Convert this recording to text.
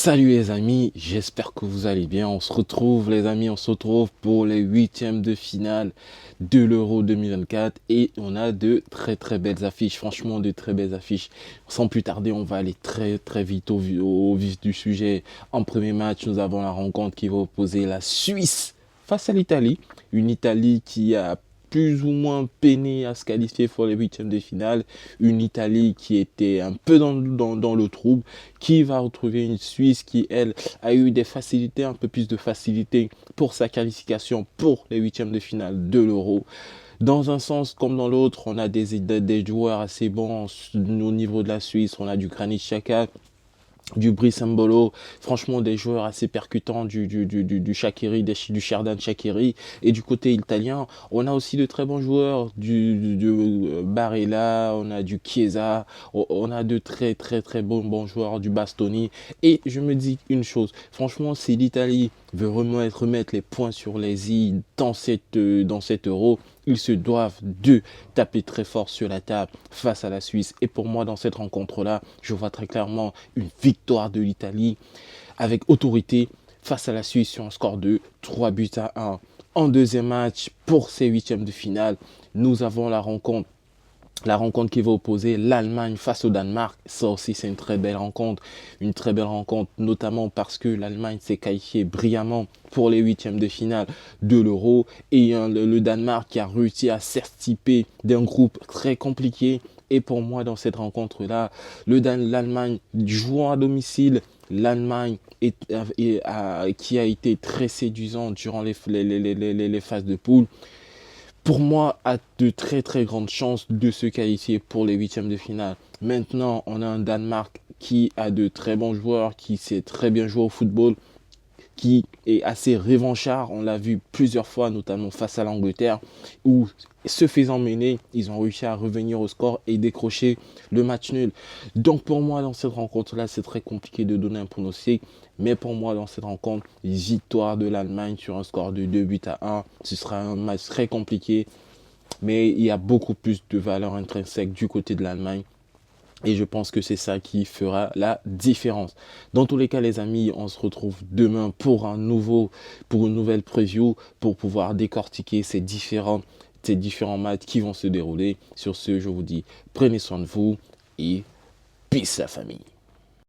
Salut les amis, j'espère que vous allez bien. On se retrouve les amis, on se retrouve pour les huitièmes de finale de l'Euro 2024 et on a de très belles affiches, franchement de très belles affiches. Sans plus tarder, on va aller très vite au vif du sujet. En premier match, nous avons la rencontre qui va opposer la Suisse face à l'Italie. Une Italie qui a plus ou moins peiné à se qualifier pour les huitièmes de finale. Une Italie qui était un peu dans le trouble, qui va retrouver une Suisse qui, elle, a eu des facilités, un peu plus de facilité pour sa qualification pour les huitièmes de finale de l'Euro. Dans un sens comme dans l'autre, on a des joueurs assez bons au niveau de la Suisse. On a du Granit Xhaka, du Brice Mbolo, franchement des joueurs assez percutants du Shaqiri, du Xherdan Shaqiri. Et du côté italien, on a aussi de très bons joueurs, du Barella, on a du Chiesa, on a de très bons joueurs, du Bastoni. Et je me dis une chose, franchement, si l'Italie veut remettre les points sur les i dans cet Euro, ils se doivent de taper très fort sur la table face à la Suisse. Et pour moi, dans cette rencontre-là, je vois très clairement une victoire de l'Italie avec autorité face à la Suisse sur un score de 3-1. En deuxième match, pour ces huitièmes de finale, nous avons la rencontre qui va opposer l'Allemagne face au Danemark. Ça aussi, c'est une très belle rencontre. Une très belle rencontre, notamment parce que l'Allemagne s'est qualifiée brillamment pour les huitièmes de finale de l'Euro. Et le Danemark qui a réussi à s'extirper d'un groupe très compliqué. Et pour moi, dans cette rencontre-là, l'Allemagne jouant à domicile, l'Allemagne qui a été très séduisante durant les phases de poule, pour moi, a de très grandes chances de se qualifier pour les huitièmes de finale. Maintenant, on a un Danemark qui a de très bons joueurs, qui sait très bien jouer au football, qui est assez revanchard. On l'a vu plusieurs fois, notamment face à l'Angleterre, où, se faisant mener, ils ont réussi à revenir au score et décrocher le match nul. Donc pour moi, dans cette rencontre-là, c'est très compliqué de donner un pronostic. Mais pour moi, dans cette rencontre, victoire de l'Allemagne sur un score de 2-1. Ce sera un match très compliqué. Mais il y a beaucoup plus de valeur intrinsèque du côté de l'Allemagne. Et je pense que c'est ça qui fera la différence. Dans tous les cas, les amis, on se retrouve demain pour une nouvelle preview, pour pouvoir décortiquer ces différents matchs qui vont se dérouler. Sur ce, je vous dis, prenez soin de vous et peace la famille.